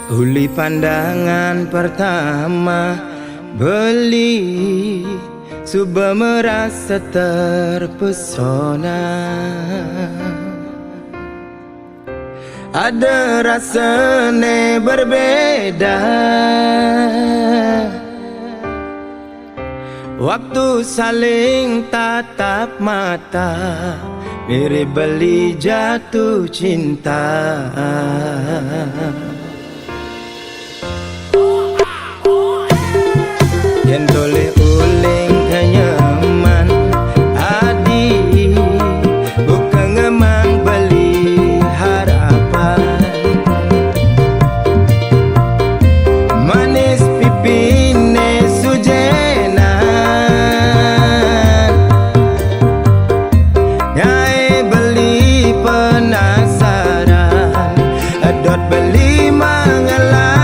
Uli pandangan pertama beli, sudah merasa terpesona. Ada rasanya berbeda waktu saling tatap mata, mirip beli jatuh cinta. Yen tole uling kenyaman adi, bukan ngemang beli harapan. Manis pipine sujenan, nyai beli penasaran, edot beli mengelang.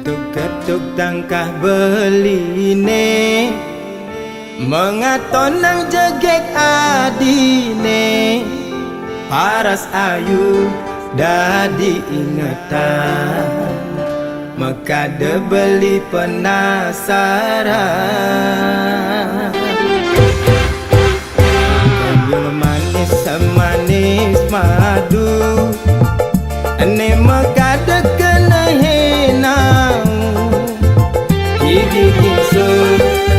Ketuk-ketuk tangkah beline, mengaton nang jegek adine. Paras ayu dadi ingetan, mekade beli penasaran. Kambing manis semanis madu, ane mekade kena henau. Gigi gingsu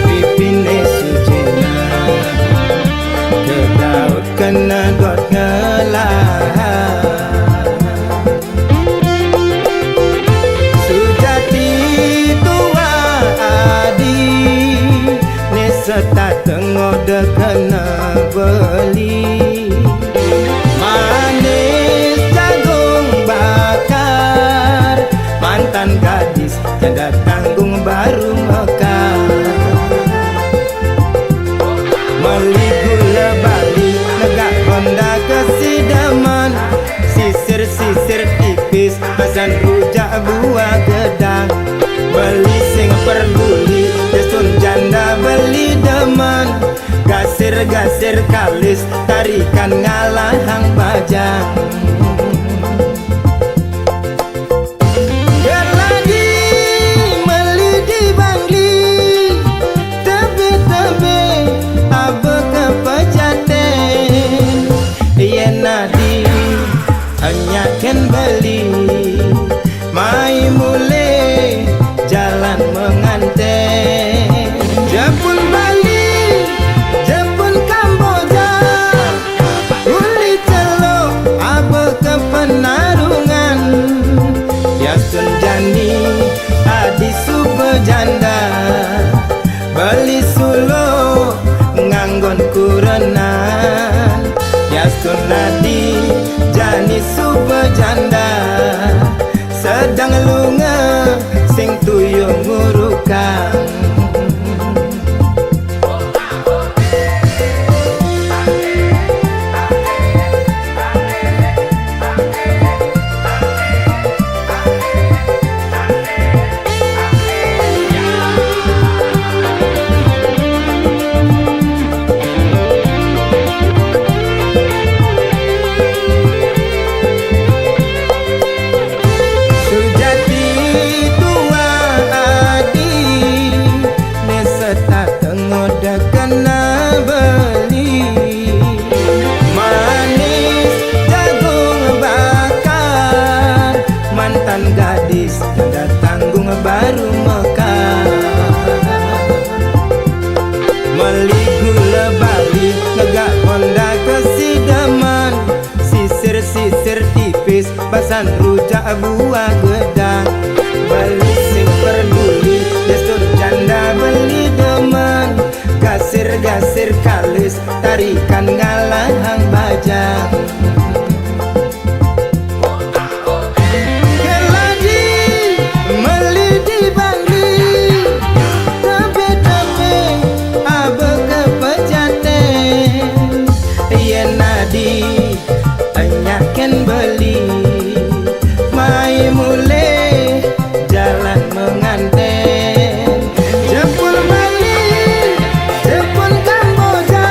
pipine sujena, kedaut kena got ngelah. Sujati tua adi, neseta tengode kena beli. Manis jagung bakar, mantan gadis janda tanggung baru mekar. Meli gula bali negak Honda kesidaman, sisir-sisir tipis pesan rujak buah gedang. Beli sing perduli desun janda beli deman, gasir-gasir kalis tarikan ngalahang bajang. Ken beli mai mule jalan menganten. Jepun Bali, Jepun Kamboja, uli celok abe ke penarungan. Yasun jani adi sube janda, beli sulo nganggon kurenan. Yasun nadi jani sube janda, sedang lunga sing tuyung ngurukan. Gadis janda tanggung baru mekar. Meli gula bali negak Honda kesidaman, sisir-sisir tipis basan rujak buah gedang. Beli sing perduli desun janda beli deman, gasir-gasir kalis tarikan ngalahang bajang. Ken beli mai mule jalan menganten. Jepun Bali, Jepun Kamboja,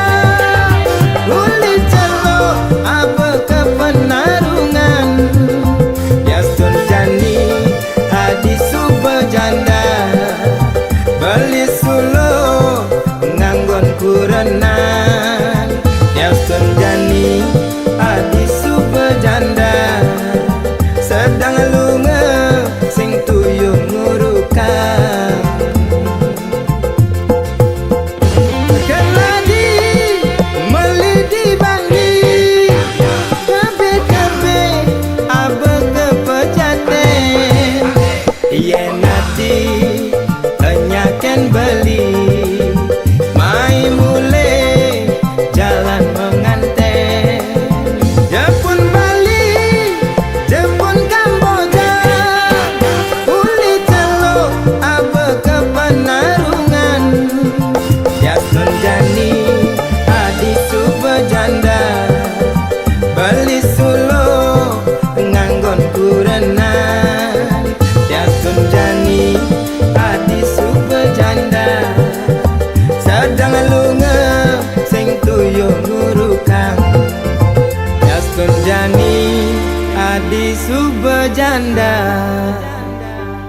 janda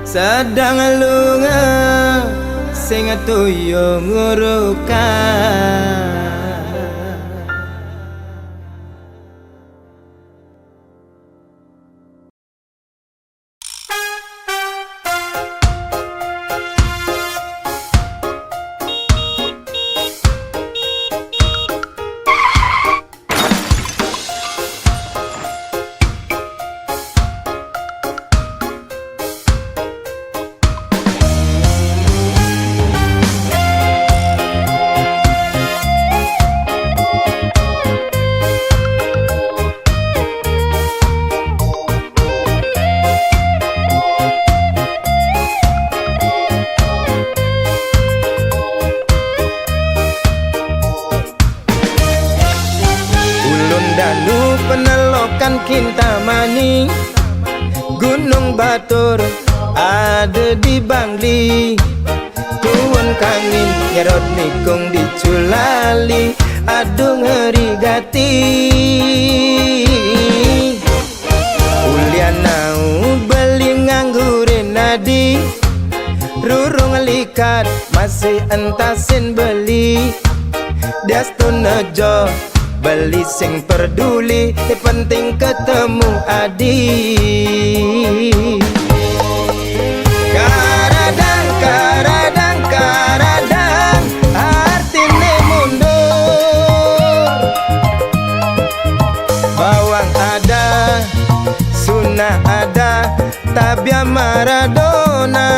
sedang lunga sing tuyung ngurukan. Penelokan Kintamani, Gunung Batur ada di Bangli, Tuwon Kangin Nyerot Nikung di Culali, aduh ngeri gati. Ulianau beli nganggurin nadi, rurung likat masih entasin beli, Dastun Nejo beli sing peduli, penting ketemu adi. Karadang, karadang, karadang, artine mundur. Bawang ada, sunnah ada, tabia Maradona.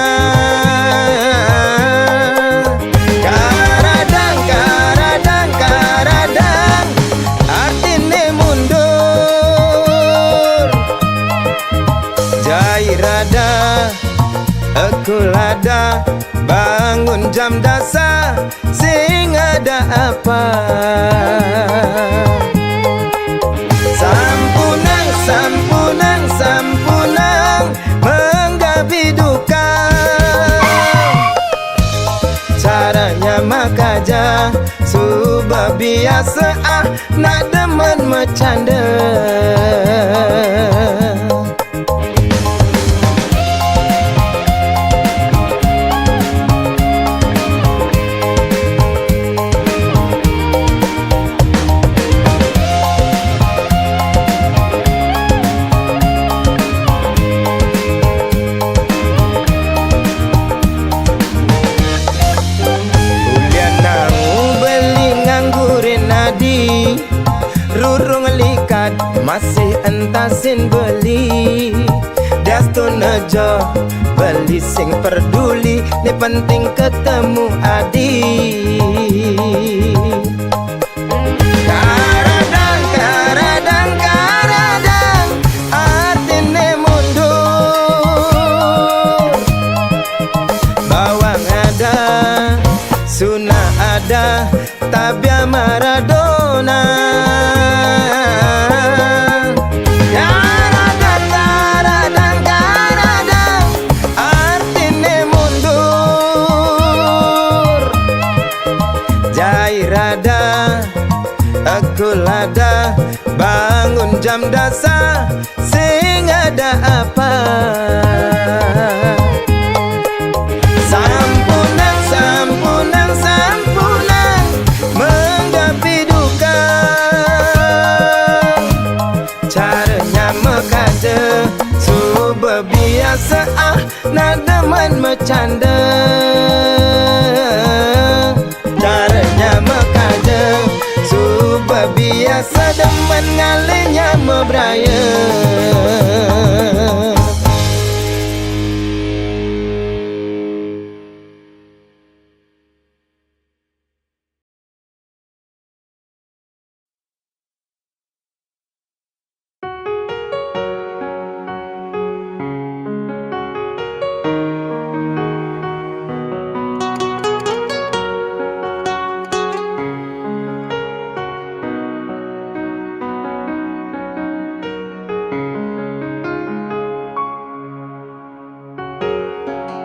Karadang, karadang, karadang, artine mundur. Jairada, ekulada, bangun jam dasar, sing ada apa? Sampunang, sampunang, sampunang, menggabi duka. Caranya makaja, subah biasa nak demen bercanda. Rurung likat masih entasin beli, Dastun Nejo beli sing peduli, ni penting ketemu adi. Karadang, karadang, karadang, artine mundur. Bawang ada, sunnah ada, tabia Maradona. Karadang, karadang, karadang, artine mundur. Jairada, ekulada, bangun jam dasar, sing ada apa? Sampunang, sampunang, sampunang, menggapi duka. Caranya mekaja, subah biasa nak demen bercanda. Caranya mekaja, subah biasa demen ngalinya mebraya.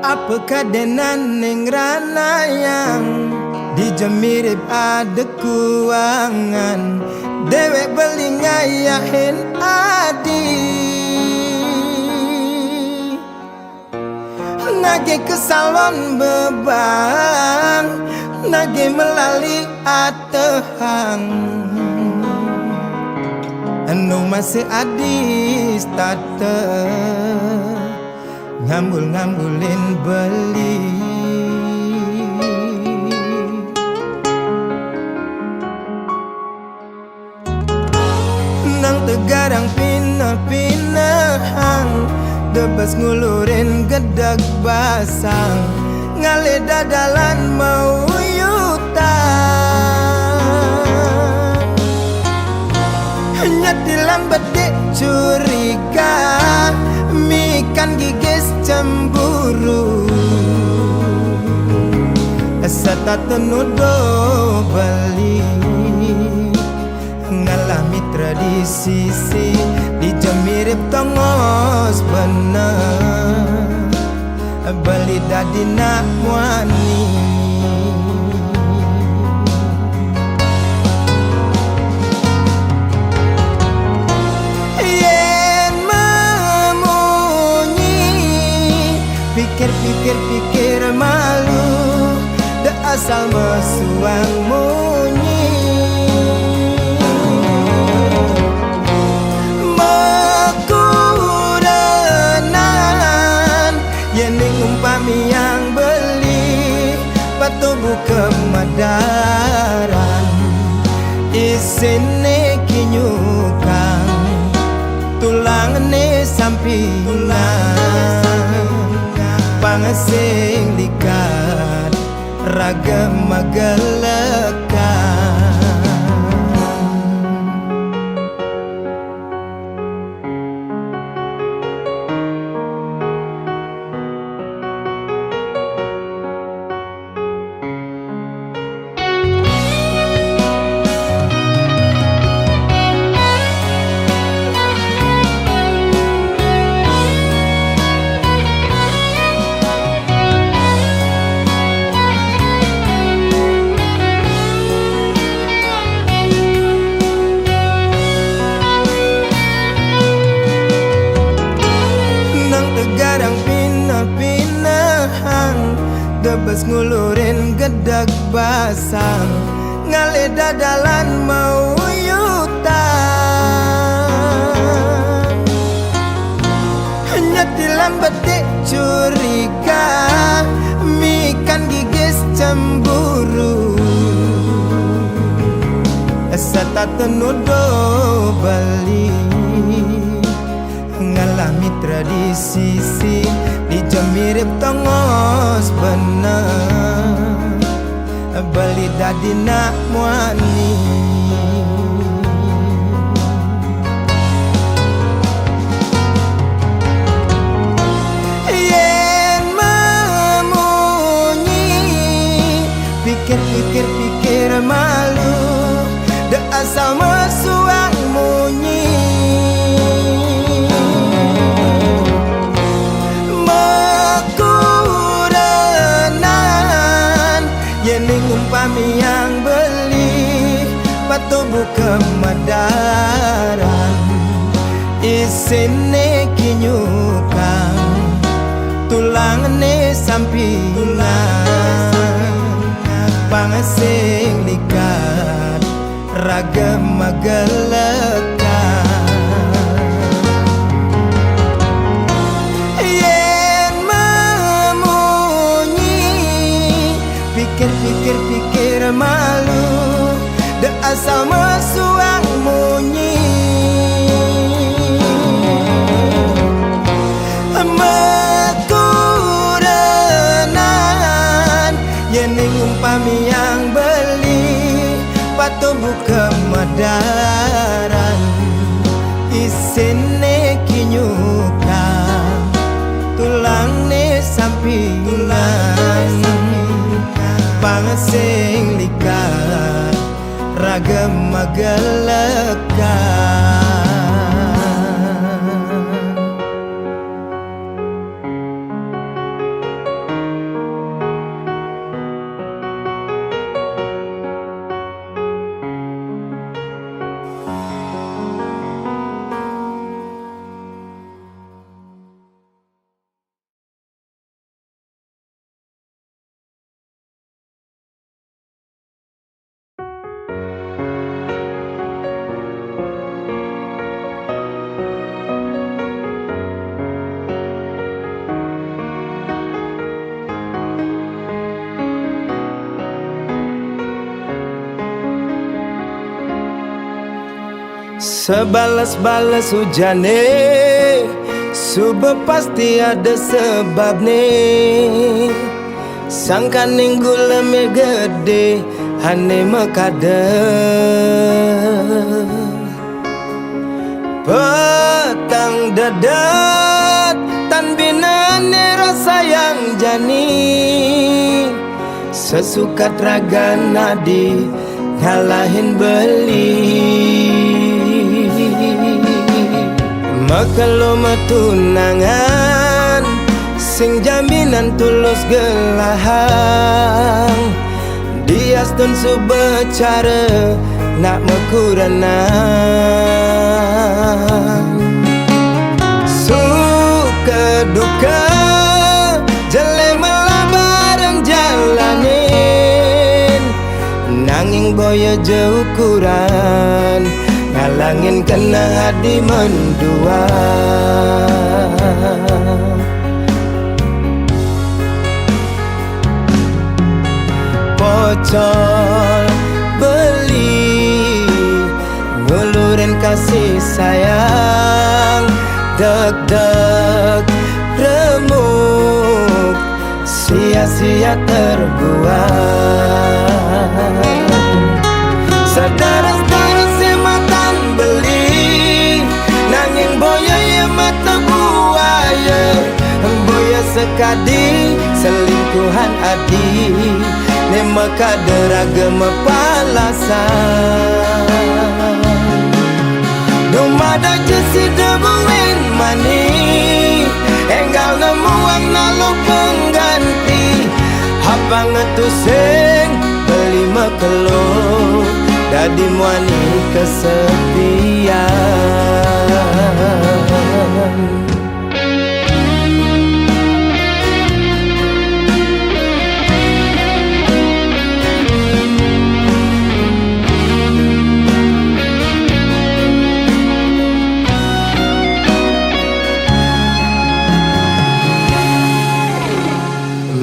Apa kadenan ning ranayang dijemirip ada kuangan, dewek beli ngayahin adi. nage kesalon beban, nage melali atehang. Anu masih adis tate ngambul-ngambulin beli. Nang tegarang pinah-pinahang, debes ngulurin gedeg basang, ngale dadalan mau yutan. Nyetilang bedik curiga, mikan gigis cemburu, serta tenudo beli. Ngalami tradisi di mirip tongos bener, beli dadi nak muani. Yen memunyi, pikir malu, da asal mesuang munyi. Umpami yang beli patubu kemadaran, isine kinyukang, tulang ne sampingan, pangasing likat ragam magelekan. Tegarang pinah-pinahang, debes ngulurin gedeg basang, ngale dadalan mau yutan. Nyetilang bedik curiga, mikan gigis cemburu, serta tenudo beli. Ngalami tradisi di mirip tongos bener, beli dadi nak muani. Yen memunyi, pikir malu, da asal mesuang munyi. Umpami yang beli patubu kemadaran, isine kinyukang, tulang ne sampingan, pangasing likat ragam magelekan. Pikir malu, da asal mesuang munyi. Mekurenan, yening umpami yang beli patubu kemadaran, isine kinyukang, tulang ne sampingan, pangasing likat ragam magelekan. Sebalas-balas hujane, subuh pasti ada sebab nih. Sangkaning gula me gede, hane mekade. Petang dadat, tan binane rasa yang jani. Sesukat raga nadi, ngalahin beli. Makalo matunangan, sing jaminan tulus gelahang. Dias dan subecara, nak mekuranan. Suka duka, jele bareng jalanin. Nanging boya jauh ukuran, ngalangin kena hadi mendua. Pocol beli, ngulurin kasih sayang. Deg-deg remuk, sia-sia terbuang. Saudara-saudara sematan beli, nanging boya ya mata buaya. Boya sekadi, selingkuhan adi, ne makade ragam palasan. Dumada jesi debuin mani, enggal nemuang nalo pengganti. Apa ngetusing beli mekelo, dadi muani kesepian.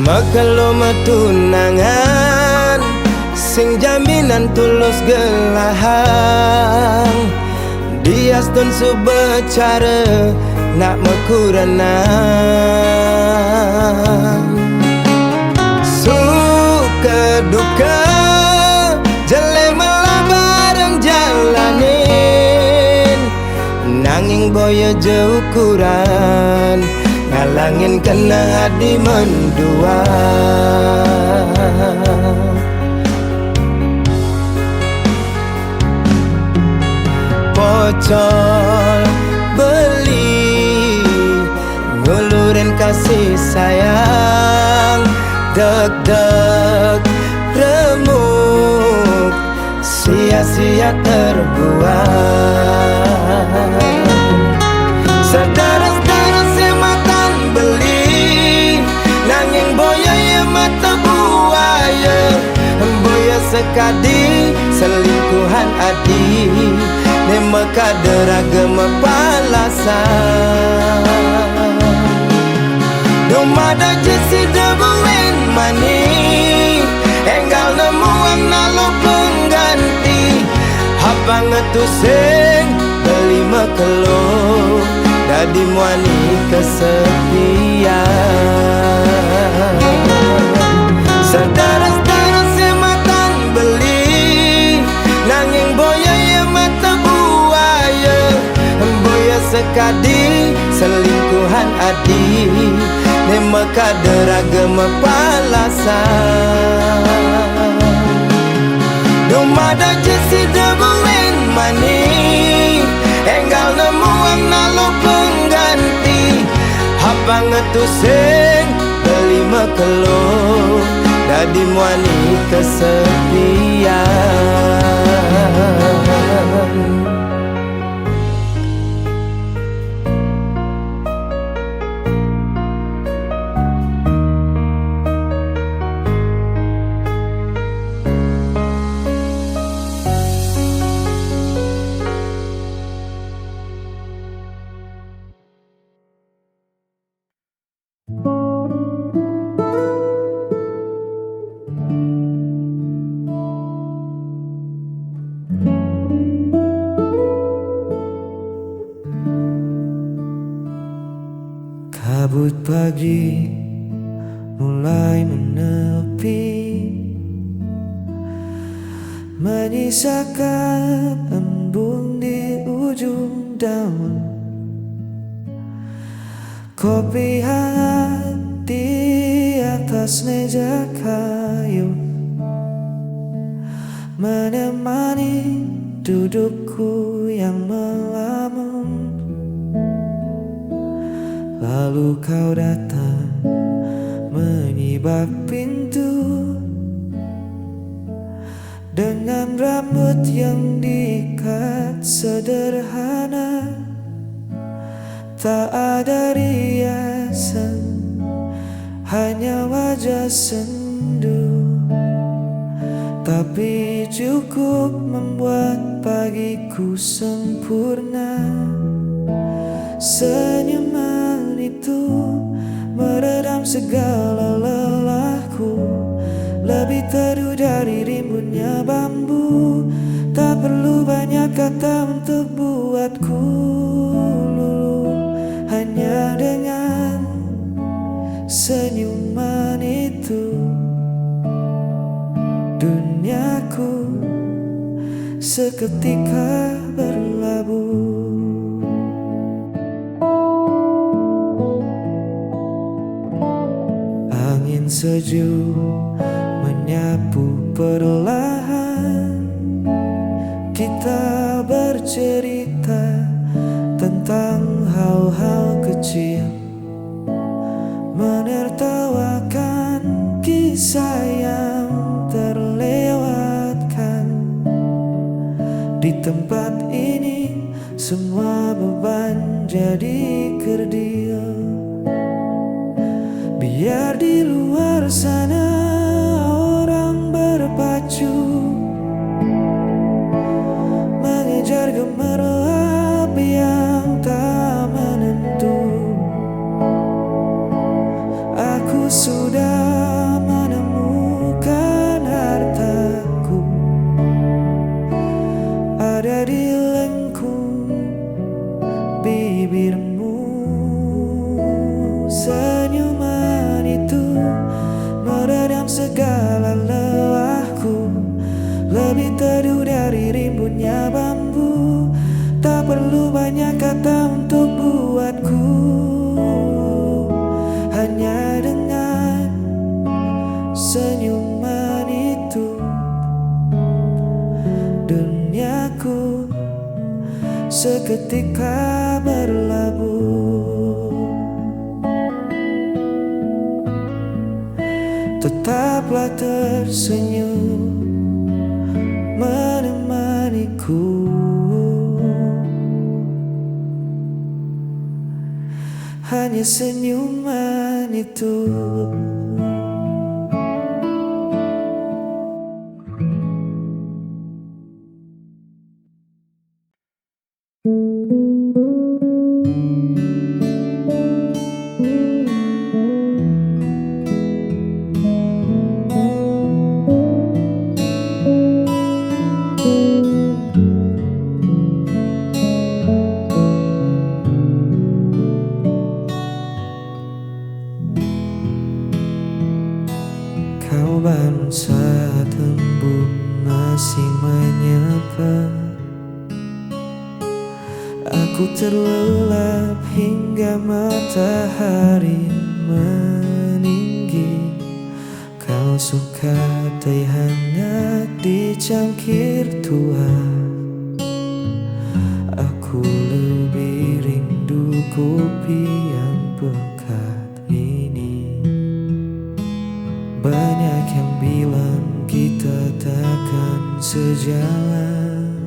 Makalo matunangan, sing jaminan tulus gelahang. Dias dan subecara, nak mekuranan. Suka duka, jele bareng jalanin. Nanging boya jauh ukuran, ngalangin kena hadi mendua. Pocol beli, ngulurin kasih sayang. Deg-deg remuk, sia-sia terbuang. Saudara-saudara sematan beli, nanging boya ya mata buaya. Boya sekadi, selingkuhan adi, ne makade ragam palasan. Dumada jesi debuin mani, enggal nemuang nalo pengganti. Apa ngetusing beli mekelo, dadi muani kesepian. Saudara-saudara sematan beli, nanging boya ya mata buaya. Boya sekadi, selingkuhan adi, ne makade ragam palasan. Dumada jesi debuin mani, enggal nemuang nalo pengganti. Apa ngetusing beli mekelo, dadi muani kesepian. Kabut pagi mulai menepi, menyisakan embun di ujung daun. Kopi hangat di atas meja kayu menemani dudukku yang melamun. Lalu kau datang menyibak pintu dengan rambut yang diikat sederhana. Tak ada riasan, hanya wajah sendu, tapi cukup membuat pagiku sempurna. Senyuman itu meredam segala lelahku, lebih teduh dari rimbunnya bambu. Tak perlu banyak kata untuk buatku luluh, hanya dengan senyuman itu duniaku seketika berlabuh. Angin sejuk menyapu perlahan, kita bercerita tentang hal-hal kecil, menertawakan kisah yang terlewatkan. Di tempat ini semua beban jadi kerdil. Biar di luar sana orang berpacu mengejar gemerlap yang tak menentu. Aku sudah menemukan hartaku, ada di lengkung bibirmu. Senyuman itu meredam segala lelahku, lebih teduh dari rimbunnya bambu. Tak perlu banyak kata untuk buatku, hanya dengan senyuman itu duniaku seketika berlabuh. Tetaplah tersenyum menemaniku, hanya senyuman itu. Kau baru saat embun masih menyapa, aku terlelap hingga matahari meninggi. Kau suka teh hangat di cangkir tua, aku lebih rindu kopi yang pekat ini. Banyak yang bilang kita takkan sejalan,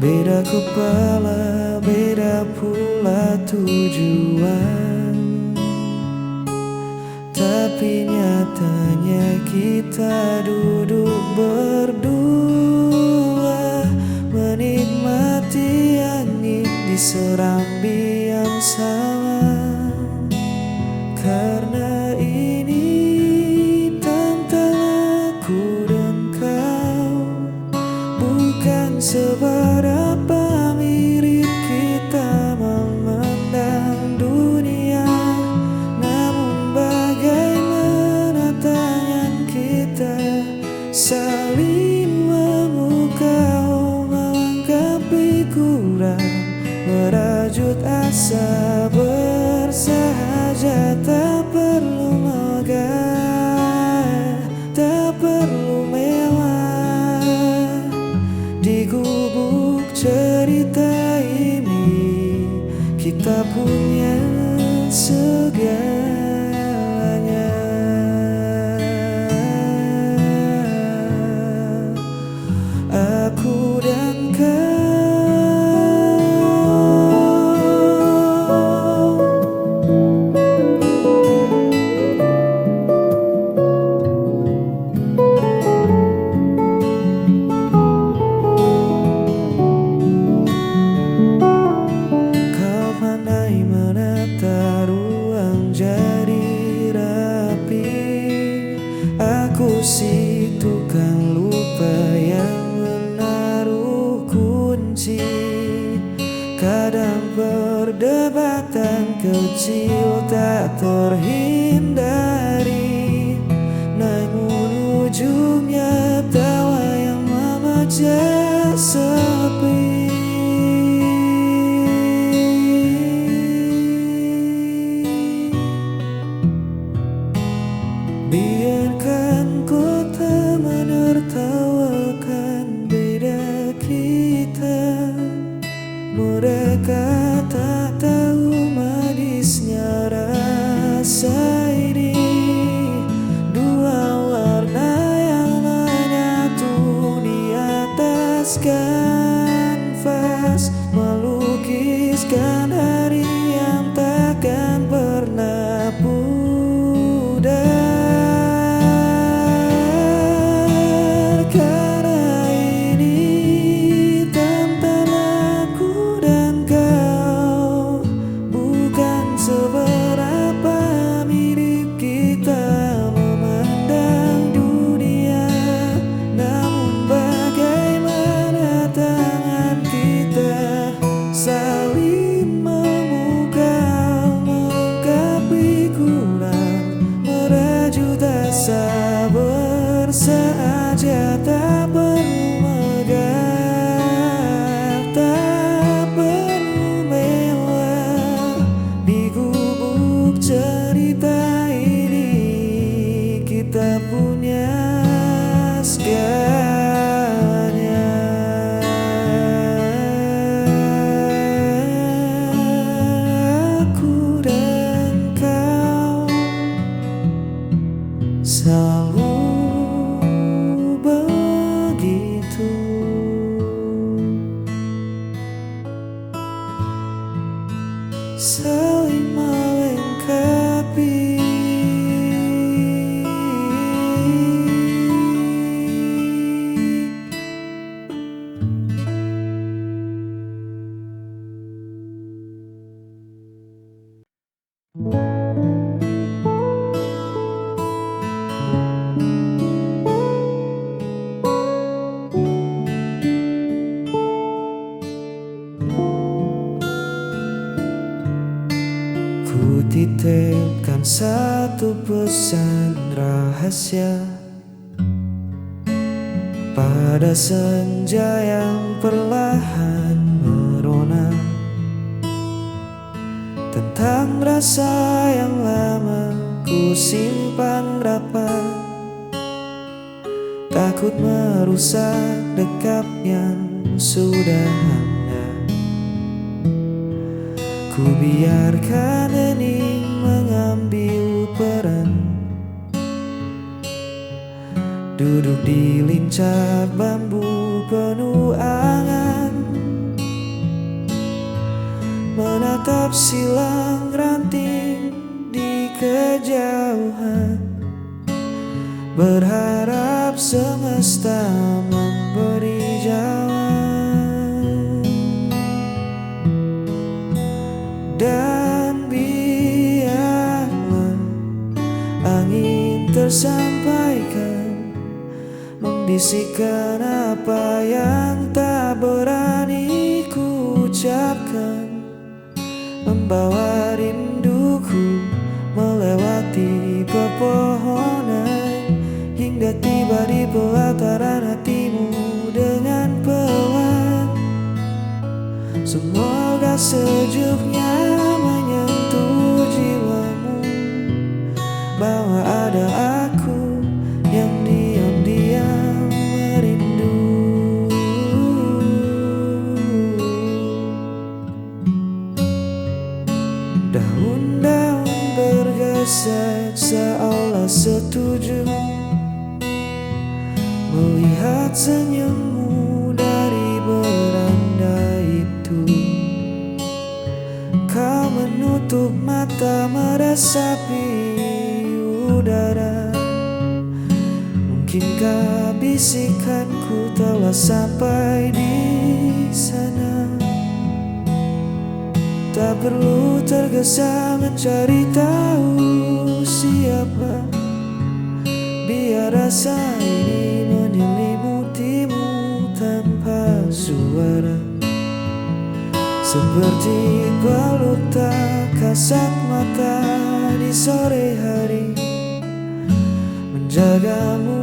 beda kepala, beda pula tujuan. Tapi nyatanya kita duduk berdua, menikmati angin di serambi yang sama. Karena ini tentang aku dan kau, bukan seberapa mirip kita memandang dunia. rasa bersahaja, tak perlu megah, tak perlu mewah. Di gubuk cerita ini kita punya segalanya. Aku dan kau. Kau pandai menata ruang jadi rapi. Aku si tukang lupa yang menaruh kunci. Kadang perdebatan kecil tak terhindari, namun ujungnya tawa yang memecah sepi. Biarkan kota menertawakan beda kita. Mereka tak tahu manisnya rasa ini. Dua warna yang menyatu di atas kanvas, melukiskan hari yang takkan pernah pudar. Karena ini tanpa aku dan kau, bukan seberapa mirip kita memandang dunia, namun bagaimana tangan kita saling memukau, melengkapi kurang, merajut asa bersahaja, tak perlu megah, tak perlu mewah. Di gubuk cerita ini kita punya segalanya. Aku dan kau selalu begitu, saling melengkapi. Ku titipkan satu pesan rahasia pada senja yang perlahan merona, tentang rasa yang lama ku simpan rapat, takut merusak dekat yang sudah ada. Ku biarkan hening mengambil peran, duduk di lincah bambu penuh angan, menatap silang ranting di kejauhan, berharap semesta memberi jawaban. Dan biarlah angin tersampaikan, membisikkan apa yang tak berani ku ucapkan, membawa rinduku melewati pepohonan, hingga tiba di pelataran hatimu dengan pelan. Semoga sejuknya bahwa ada aku yang diam-diam merindu. Daun-daun bergeser seolah setuju melihat senyummu dari beranda itu. Kau menutup mata meresapi udara. Mungkinkah bisikanku telah sampai di sana? Tak perlu tergesa mencari tahu siapa, biar rasa ini menyelimutimu tanpa suara. Seperti peluk tak kasat mata di sore hari, menjagamu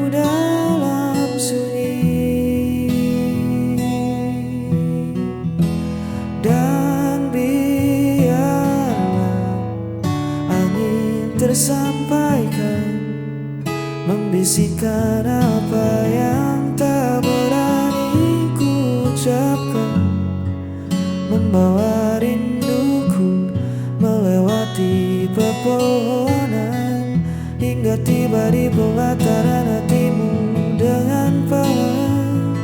dalam sunyi. Dan biarlah angin tersampaikan, membisikkan apa yang tak berani ku ucapkan, membawa rinduku melewati pepohonan, hingga tiba di pelataran hatimu dengan pelan.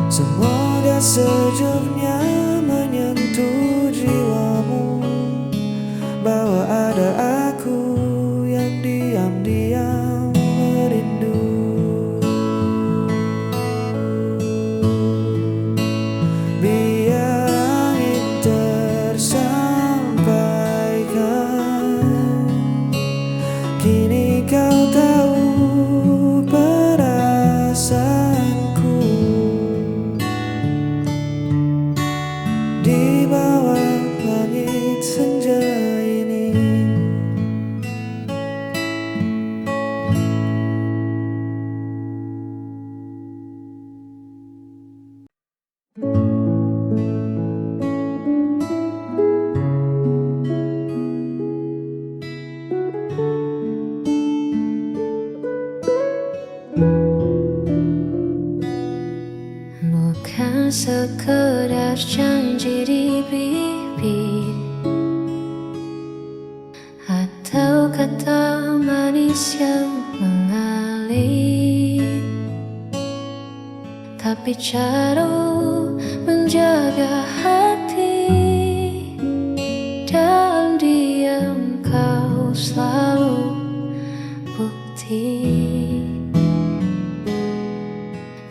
Semoga sejuknya menyentuh jiwamu, bahwa ada aku yang diam-diam merindu. Biar angin tersampaikan, kini kau tahu perasaanku. Di bawah langit senja ini, bukan sekedar janji di bibir atau kata manis yang mengalir, tapi cara menjaga hati. Dalam diam kau selalu bukti.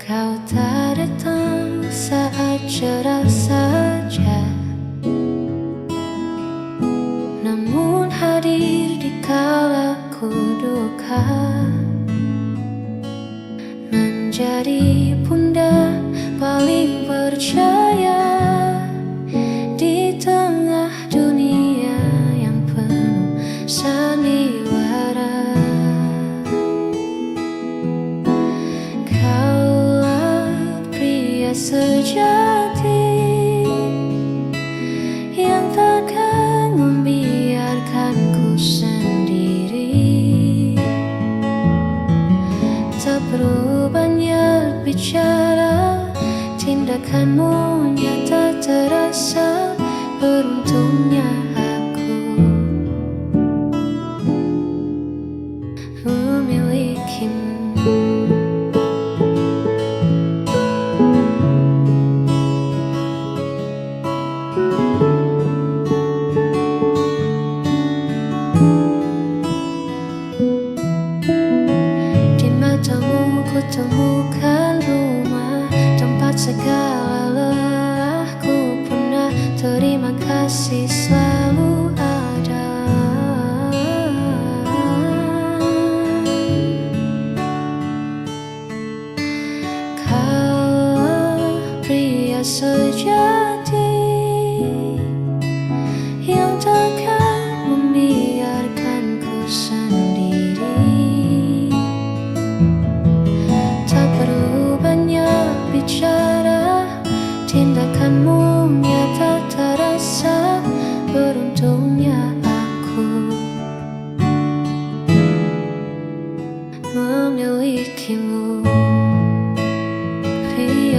Kau tak datang saat cerah saja, namun hadir di kala ku duka, menjadi bunda paling percaya di tengah dunia yang penuh sandiwara. Sejati yang takkan membiarkanku sendiri. Tak perlu banyak bicara, tindakanmu nyata terasa. Beruntungnya aku memilikimu. Kutemukan rumah, tempat segala lelahku pernah. Terima kasih selalu.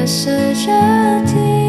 sejati.